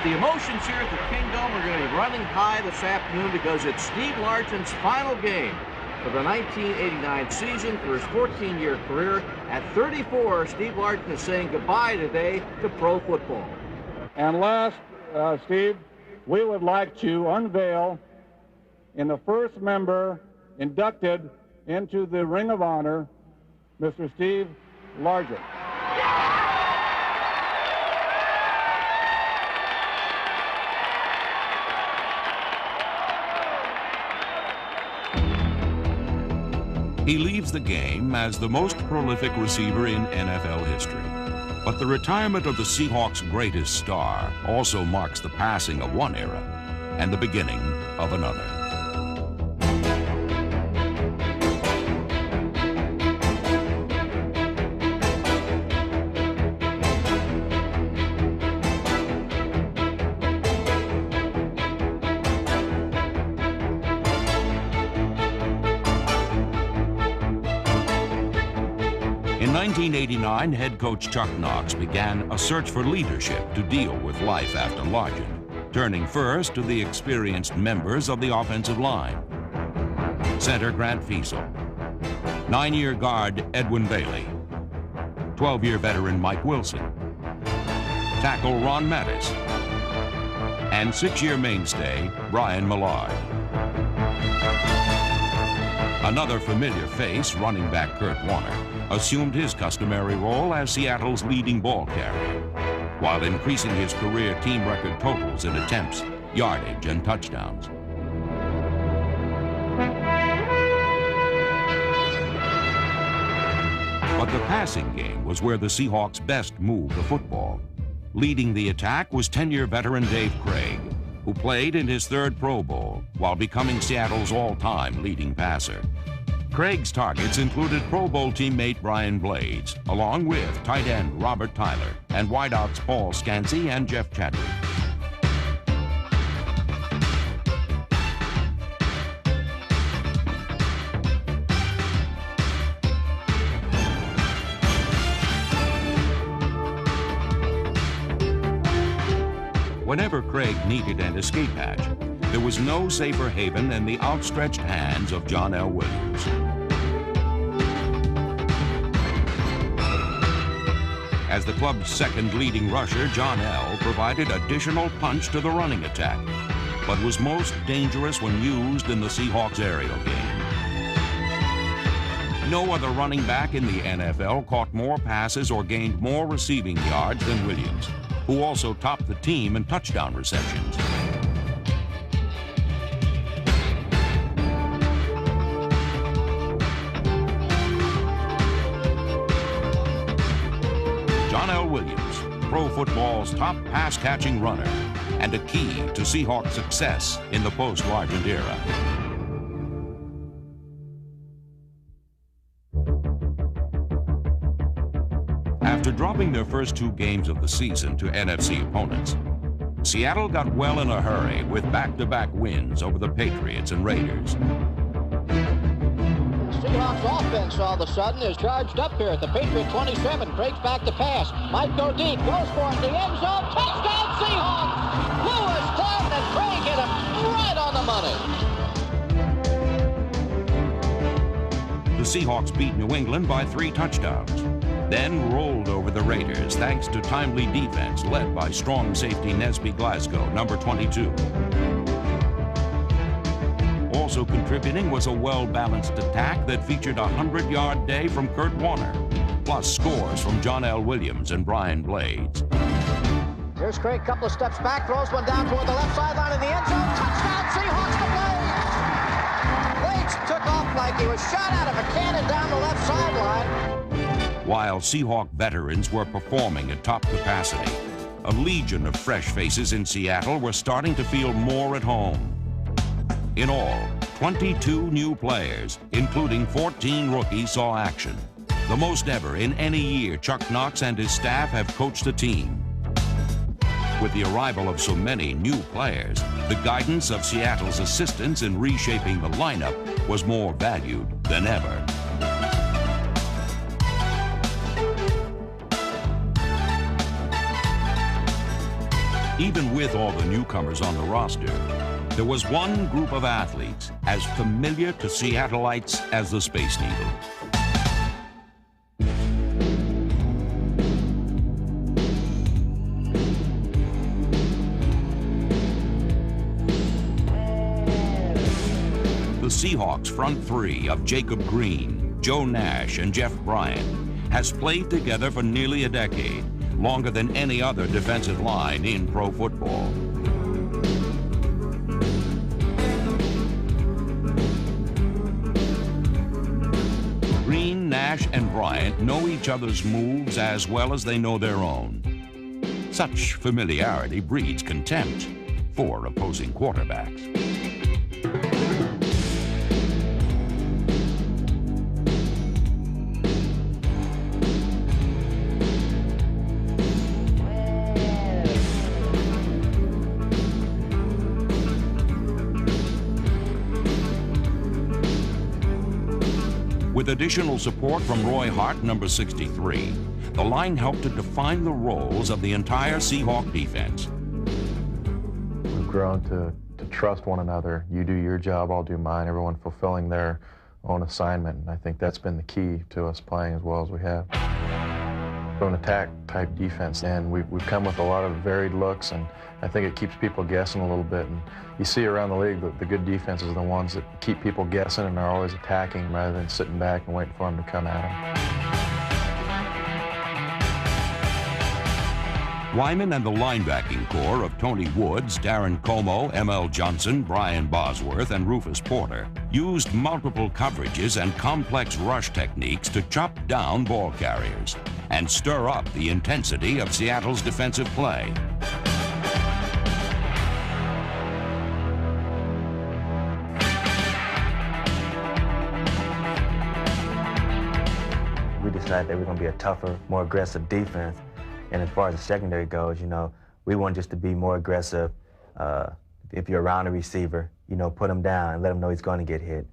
The emotions here at the Kingdome are going to be running high this afternoon because it's Steve Largen's final game for the 1989 season for his 14-year career. At 34, Steve Largen is saying goodbye today to pro football. And last, Steve, we would like to unveil in the first member inducted into the Ring of Honor, Mr. Steve Largen. He leaves the game as the most prolific receiver in NFL history. But the retirement of the Seahawks' greatest star also marks the passing of one era and the beginning of another. In 1989, head coach Chuck Knox began a search for leadership to deal with life after Largen, turning first to the experienced members of the offensive line. Center Grant Fiesel, 9-year guard Edwin Bailey, 12-year veteran Mike Wilson, tackle Ron Mattis, and 6-year mainstay Brian Millard. Another familiar face, running back Kurt Warner, assumed his customary role as Seattle's leading ball carrier, while increasing his career team record totals in attempts, yardage, and touchdowns. But the passing game was where the Seahawks best moved the football. Leading the attack was 10-year veteran Dave Craig, who played in his 3rd Pro Bowl while becoming Seattle's all-time leading passer. Craig's targets included Pro Bowl teammate Brian Blades, along with tight end Robert Tyler and wideouts Paul Scansey and Jeff Chadwick. Whenever Craig needed an escape hatch, there was no safer haven than the outstretched hands of John L. Williams. As the club's 2nd leading rusher, John L. provided additional punch to the running attack, but was most dangerous when used in the Seahawks aerial game. No other running back in the NFL caught more passes or gained more receiving yards than Williams, who also topped the team in touchdown receptions. John L. Williams, pro football's top pass-catching runner and a key to Seahawks success in the post-Largent era. After dropping their first 2 games of the season to NFC opponents, Seattle got well in a hurry with back-to-back wins over the Patriots and Raiders. Seahawks offense all of a sudden is charged up here at the Patriot 27. Craig's back to pass. Might go deep. Goes for it. The end zone. Touchdown Seahawks! Lewis down and Craig hit him right on the money. The Seahawks beat New England by 3 touchdowns, then rolled over the Raiders thanks to timely defense led by strong safety Nesby Glasgow, number 22. Also contributing was a well-balanced attack that featured a 100-yard day from Kurt Warner, plus scores from John L. Williams and Brian Blades. Here's Craig, couple of steps back, throws one down toward the left sideline in the end zone. Touchdown, Seahawks to Blades! Blades took off like he was shot out of a cannon down the left sideline. While Seahawk veterans were performing at top capacity, a legion of fresh faces in Seattle were starting to feel more at home. In all, 22 new players, including 14 rookies, saw action, the most ever in any year Chuck Knox and his staff have coached a team. With the arrival of so many new players, the guidance of Seattle's assistants in reshaping the lineup was more valued than ever. Even with all the newcomers on the roster, there was one group of athletes as familiar to Seattleites as the Space Needle. The Seahawks front three of Jacob Green, Joe Nash, and Jeff Bryant has played together for nearly a decade, longer than any other defensive line in pro football. Green, Nash, and Bryant know each other's moves as well as they know their own. Such familiarity breeds contempt for opposing quarterbacks. With additional support from Roy Hart, number 63, the line helped to define the roles of the entire Seahawk defense. We've grown to trust one another. You do your job, I'll do mine, everyone fulfilling their own assignment. And I think that's been the key to us playing as well as we have. We're an attack-type defense, and we've come with a lot of varied looks, and I think it keeps people guessing a little bit. And you see around the league that the good defenses are the ones that keep people guessing and are always attacking rather than sitting back and waiting for them to come at them. Wyman and the linebacking core of Tony Woods, Darren Como, M.L. Johnson, Brian Bosworth, and Rufus Porter used multiple coverages and complex rush techniques to chop down ball carriers and stir up the intensity of Seattle's defensive play. We decided that we're going to be a tougher, more aggressive defense. And as far as the secondary goes, you know, we want just to be more aggressive. If you're around a receiver, you know, put him down and let him know he's going to get hit.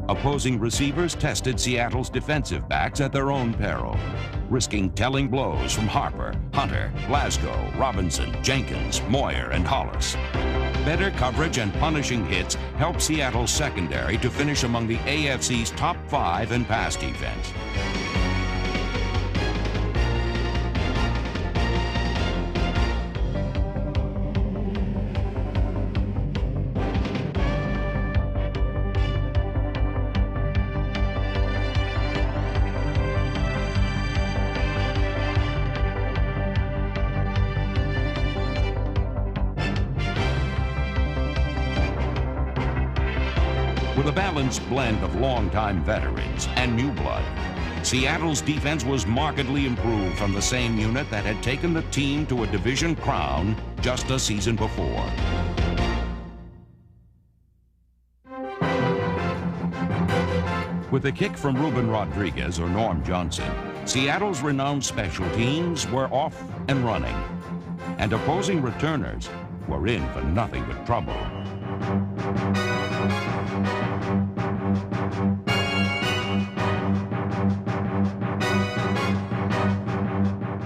Opposing receivers tested Seattle's defensive backs at their own peril, risking telling blows from Harper, Hunter, Glasgow, Robinson, Jenkins, Moyer, and Hollis. Better coverage and punishing hits helped Seattle's secondary to finish among the AFC's top 5 in pass defense. With a balanced blend of longtime veterans and new blood, Seattle's defense was markedly improved from the same unit that had taken the team to a division crown just a season before. With a kick from Ruben Rodriguez or Norm Johnson, Seattle's renowned special teams were off and running, and opposing returners were in for nothing but trouble.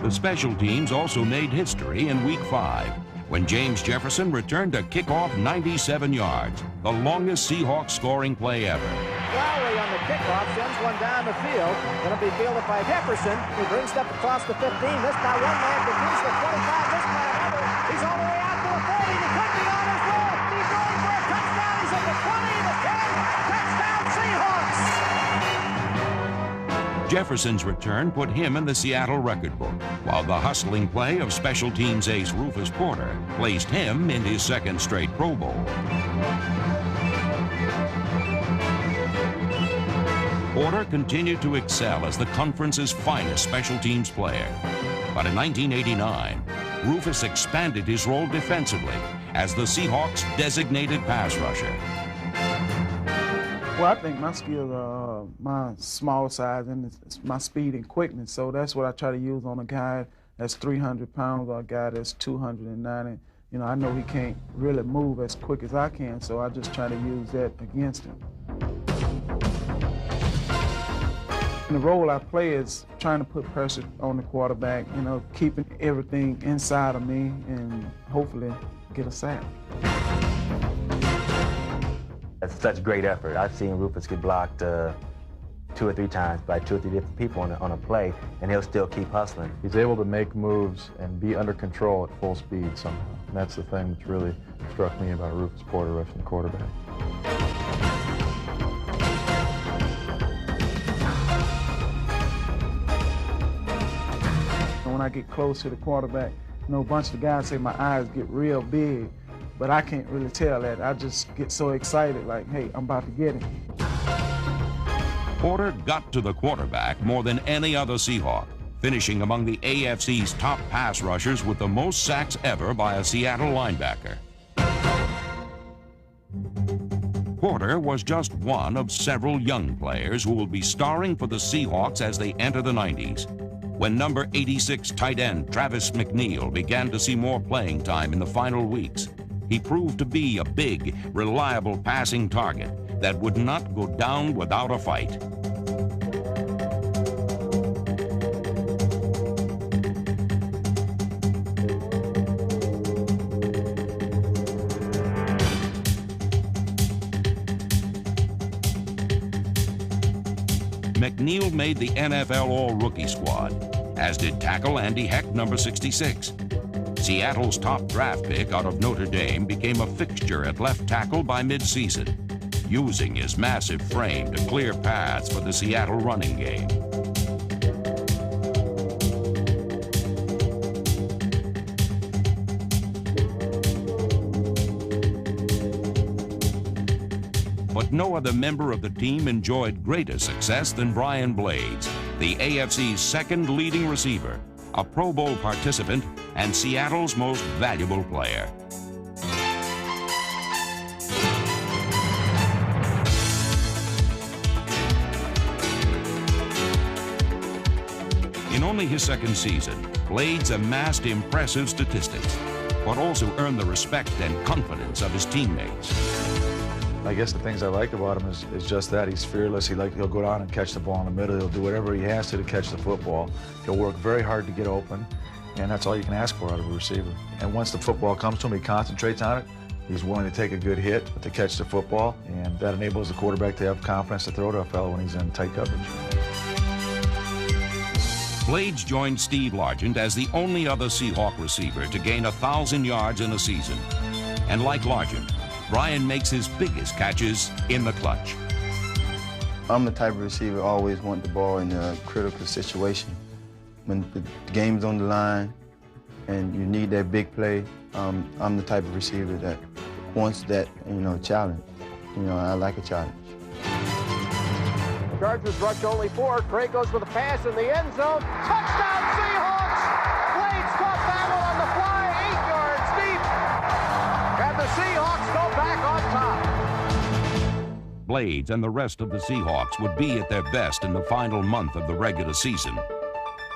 The special teams also made history in Week 5 when James Jefferson returned a kickoff 97 yards, the longest Seahawks scoring play ever. Lowry on the kickoff sends one down the field. Going to be fielded by Jefferson, who brings it up across the 15. This time one man defeats the 25. This time another. He's all the way out to the 30. He could be on his way. He's going for a touchdown. He's at the 20, the 10. Touchdown Seahawks. Jefferson's return put him in the Seattle record book, while the hustling play of special teams ace Rufus Porter placed him in his second straight Pro Bowl. Porter continued to excel as the conference's finest special teams player. But in 1989, Rufus expanded his role defensively as the Seahawks' designated pass rusher. Well, I think my skills are my small size and it's my speed and quickness. So that's what I try to use on a guy that's 300 pounds or a guy that's 290. You know, I know he can't really move as quick as I can, so I just try to use that against him. The role I play is trying to put pressure on the quarterback, you know, keeping everything inside of me and hopefully get a sack. That's such great effort. I've seen Rufus get blocked 2 or 3 times by 2 or 3 different people on a play, and he'll still keep hustling. He's able to make moves and be under control at full speed somehow. And that's the thing that's really struck me about Rufus Porter rushing the quarterback. When I get close to the quarterback, you know, a bunch of guys say my eyes get real big, but I can't really tell that. I just get so excited, like, hey, I'm about to get him. Porter got to the quarterback more than any other Seahawk, finishing among the AFC's top pass rushers with the most sacks ever by a Seattle linebacker. Porter was just one of several young players who will be starring for the Seahawks as they enter the 90s. When number 86 tight end Travis McNeil began to see more playing time in the final weeks, he proved to be a big, reliable passing target that would not go down without a fight. McNeil made the NFL All-Rookie squad, as did tackle Andy Heck, number 66. Seattle's top draft pick out of Notre Dame became a fixture at left tackle by mid-season, using his massive frame to clear paths for the Seattle running game. But no other member of the team enjoyed greater success than Brian Blades, the AFC's second leading receiver, a Pro Bowl participant, and Seattle's most valuable player. In only his second season, Blades amassed impressive statistics, but also earned the respect and confidence of his teammates. I guess the things I like about him is just that he's fearless. He'll go down and catch the ball in the middle. He'll do whatever he has to catch the football. He'll work very hard to get open, and that's all you can ask for out of a receiver. And once the football comes to him, he concentrates on it. He's willing to take a good hit to catch the football, and that enables the quarterback to have confidence to throw to a fellow when he's in tight coverage. Blades joined Steve Largent as the only other Seahawk receiver to gain 1,000 yards in a season. And like Largent, Brian makes his biggest catches in the clutch. I'm the type of receiver always want the ball in a critical situation. When the game's on the line and you need that big play, I'm the type of receiver that wants that, challenge. I like a challenge. Chargers rush only 4. Craig goes for the pass in the end zone. Touchdown Seahawks! Blades caught that one on the fly, 8 yards deep. And the Seahawks go back on top. Blades and the rest of the Seahawks would be at their best in the final month of the regular season.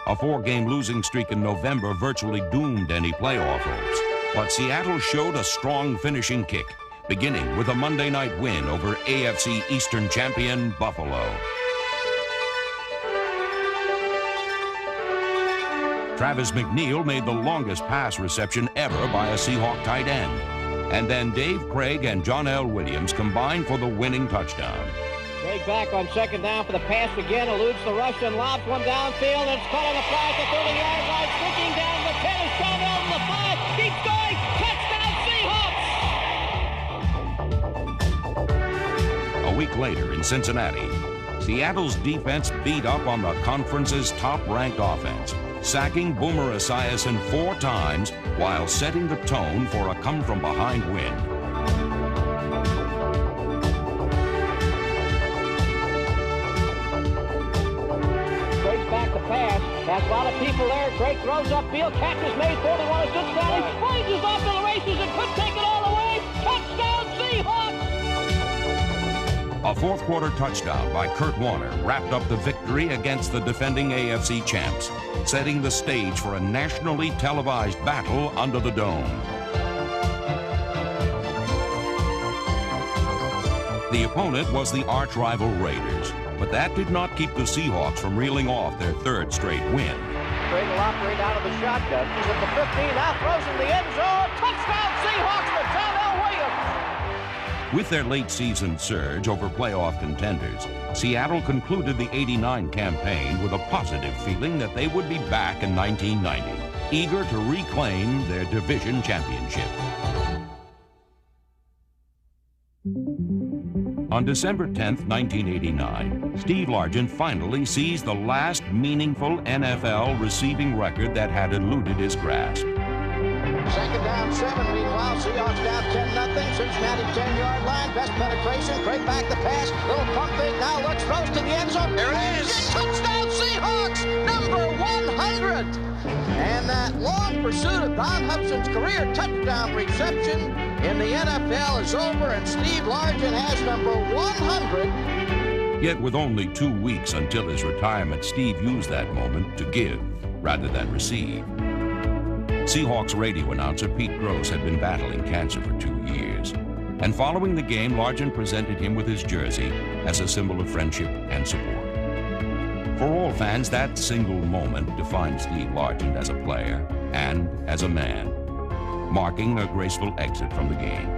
A 4-game losing streak in November virtually doomed any playoff hopes. But Seattle showed a strong finishing kick, beginning with a Monday night win over AFC Eastern champion Buffalo. Travis McNeil made the longest pass reception ever by a Seahawk tight end. And then Dave Craig and John L. Williams combined for the winning touchdown. Craig back on second down for the pass again, eludes the rush and lobs one downfield, and it's caught on the fly at the 30-yard line, sticking down the 10, is John L. to the 5, keeps going, touchdown Seahawks! A week later in Cincinnati, Seattle's defense beat up on the conference's top-ranked offense, sacking Boomer Esiason 4 times while setting the tone for a come-from-behind win. Craig's back to pass. Has a lot of people there. Craig throws upfield. Catch is made. 41 is good rally. Blades is off to the races and could take it all the way. Touchdown Seahawks! A fourth-quarter touchdown by Kurt Warner wrapped up the victory against the defending AFC champs, setting the stage for a nationally televised battle under the dome. The opponent was the arch-rival Raiders, But that did not keep the Seahawks from reeling off their third straight win. Craig will operate out of the shotgun. He's at the 15, now throws in the end zone. Touchdown Seahawks with John L. Williams. With their late season surge over playoff contenders, Seattle concluded the '89 campaign with a positive feeling that they would be back in 1990, eager to reclaim their division championship. On December 10th, 1989, Steve Largent finally sees the last meaningful NFL receiving record that had eluded his grasp. Second down, 7. Meanwhile, Seahawks down 10-0. Cincinnati 10-yard line. Best penetration. Craig back the pass. Little pump fake. Now looks, throws to the end zone. There it is. Touchdown Seahawks. Number 100. And that long pursuit of Don Hubson's career touchdown reception in the NFL is over, and Steve Largent has number 100. Yet with only 2 weeks until his retirement, Steve used that moment to give rather than receive. Seahawks radio announcer Pete Gross had been battling cancer for 2 years. And following the game, Largent presented him with his jersey as a symbol of friendship and support. For all fans, that single moment defined Steve Largent as a player and as a man, marking a graceful exit from the game.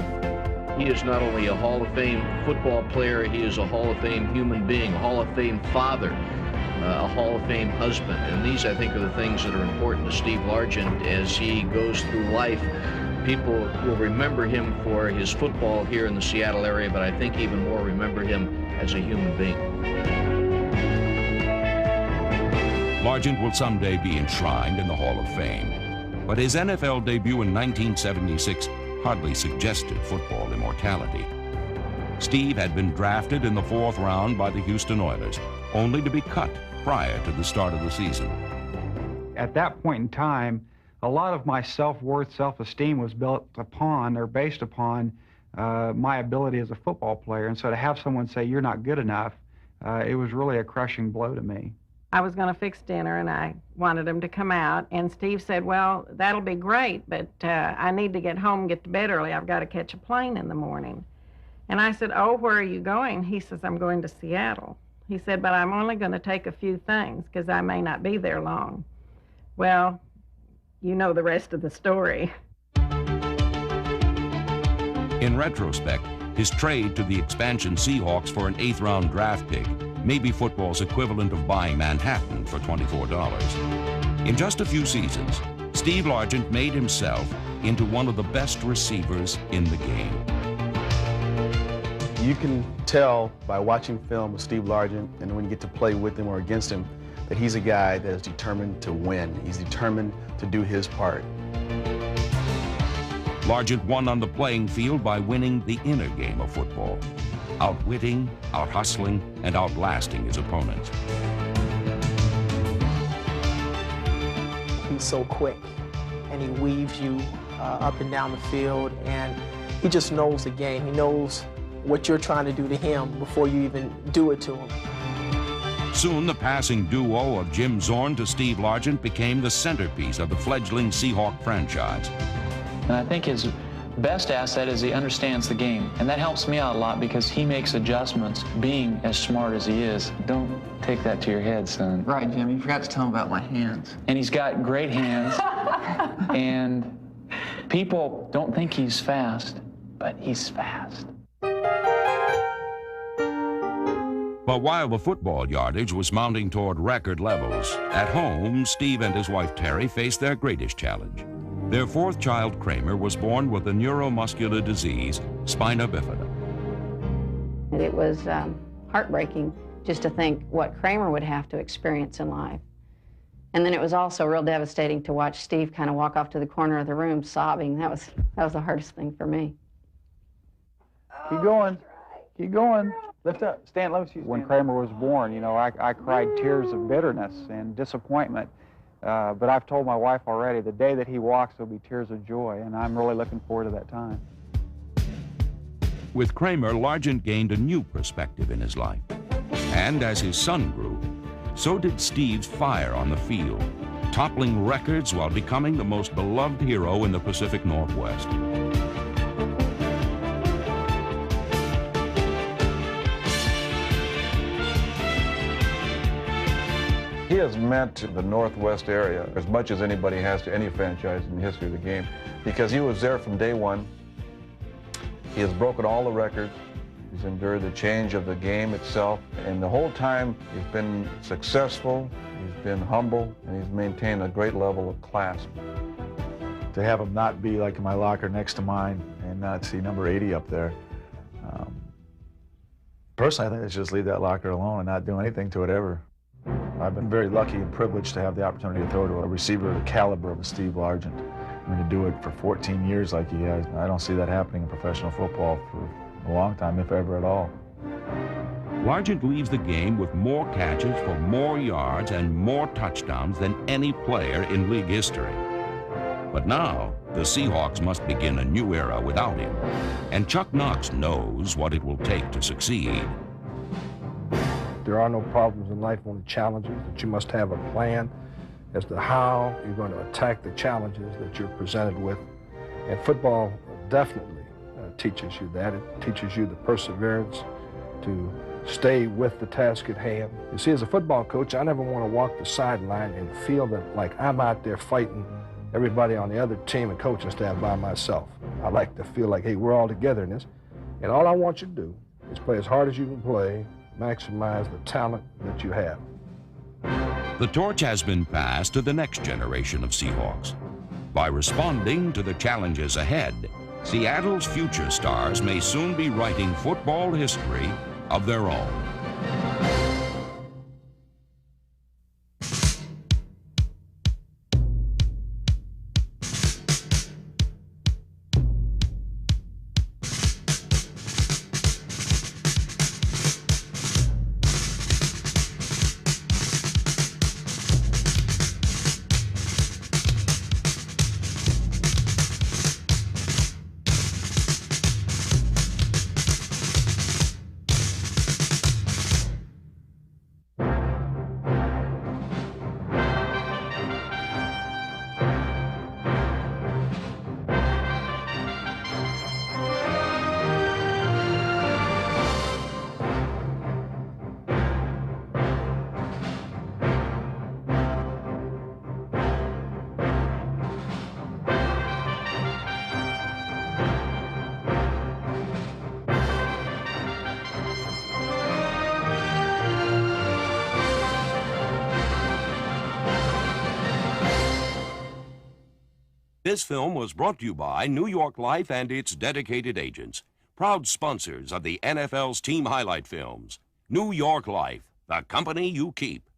He is not only a Hall of Fame football player, he is a Hall of Fame human being, a Hall of Fame father, a Hall of Fame husband. And these, I think, are the things that are important to Steve Largent as he goes through life. People will remember him for his football here in the Seattle area, but I think even more remember him as a human being. Largent will someday be enshrined in the Hall of Fame, but his NFL debut in 1976 hardly suggested football immortality. Steve had been drafted in the 4th round by the Houston Oilers, only to be cut prior to the start of the season. At that point in time, a lot of my self-worth, self-esteem was built upon or based upon my ability as a football player. And so to have someone say, "You're not good enough," it was really a crushing blow to me. I was going to fix dinner, and I wanted him to come out. And Steve said, "Well, that'll be great, but I need to get home and get to bed early. I've got to catch a plane in the morning." And I said, "Oh, where are you going?" He says, "I'm going to Seattle." He said, "But I'm only going to take a few things because I may not be there long." Well, you know the rest of the story. In retrospect, his trade to the expansion Seahawks for an 8th-round draft pick may be football's equivalent of buying Manhattan for $24. In just a few seasons, Steve Largent made himself into one of the best receivers in the game. You can tell by watching film with Steve Largent and when you get to play with him or against him that he's a guy that is determined to win. He's determined to do his part. Largent won on the playing field by winning the inner game of football, outwitting, out-hustling, and outlasting his opponents. He's so quick, and he weaves you up and down the field, and he just knows the game. He knows what you're trying to do to him before you even do it to him. Soon, the passing duo of Jim Zorn to Steve Largent became the centerpiece of the fledgling Seahawk franchise. And I think his best asset is he understands the game, and that helps me out a lot because he makes adjustments, being as smart as he is. Don't take that to your head, son. Right, Jim, you forgot to tell him about my hands. And he's got great hands, and people don't think he's fast, but he's fast. But while the football yardage was mounting toward record levels, at home, Steve and his wife Terry faced their greatest challenge. Their 4th child, Kramer, was born with a neuromuscular disease, spina bifida. It was heartbreaking just to think what Kramer would have to experience in life. And then it was also real devastating to watch Steve kind of walk off to the corner of the room sobbing. That was the hardest thing for me. Keep going. Keep going. Lift up. Stand. Let me see you stand. When Kramer was born, you know, I cried tears of bitterness and disappointment. But I've told my wife already, the day that he walks, there'll be tears of joy, and I'm really looking forward to that time. With Kramer, Largent gained a new perspective in his life. And as his son grew, so did Steve's fire on the field, toppling records while becoming the most beloved hero in the Pacific Northwest. has meant to the Northwest area as much as anybody has to any franchise in the history of the game, because he was there from day one. He has broken all the records. He's endured the change of the game itself, and the whole time he's been successful, he's been humble, and he's maintained a great level of class. To have him not be like in my locker next to mine and not see number 80 up there. Personally, I think they should just leave that locker alone and not do anything to it ever. I've been very lucky and privileged to have the opportunity to throw to a receiver of the caliber of a Steve Largent. I mean, to do it for 14 years like he has, I don't see that happening in professional football for a long time, if ever at all. Largent leaves the game with more catches for more yards and more touchdowns than any player in league history. But now, the Seahawks must begin a new era without him, and Chuck Knox knows what it will take to succeed. There are no problems in life, only challenges, that you must have a plan as to how you're going to attack the challenges that you're presented with. And football definitely teaches you that. It teaches you the perseverance to stay with the task at hand. You see, as a football coach, I never want to walk the sideline and feel that like I'm out there fighting everybody on the other team and coaching staff by myself. I like to feel like, hey, we're all together in this. And all I want you to do is play as hard as you can play, maximize the talent that you have. The torch has been passed to the next generation of Seahawks. By responding to the challenges ahead, Seattle's future stars may soon be writing football history of their own. This film was brought to you by New York Life and its dedicated agents, proud sponsors of the NFL's team highlight films. New York Life, the company you keep.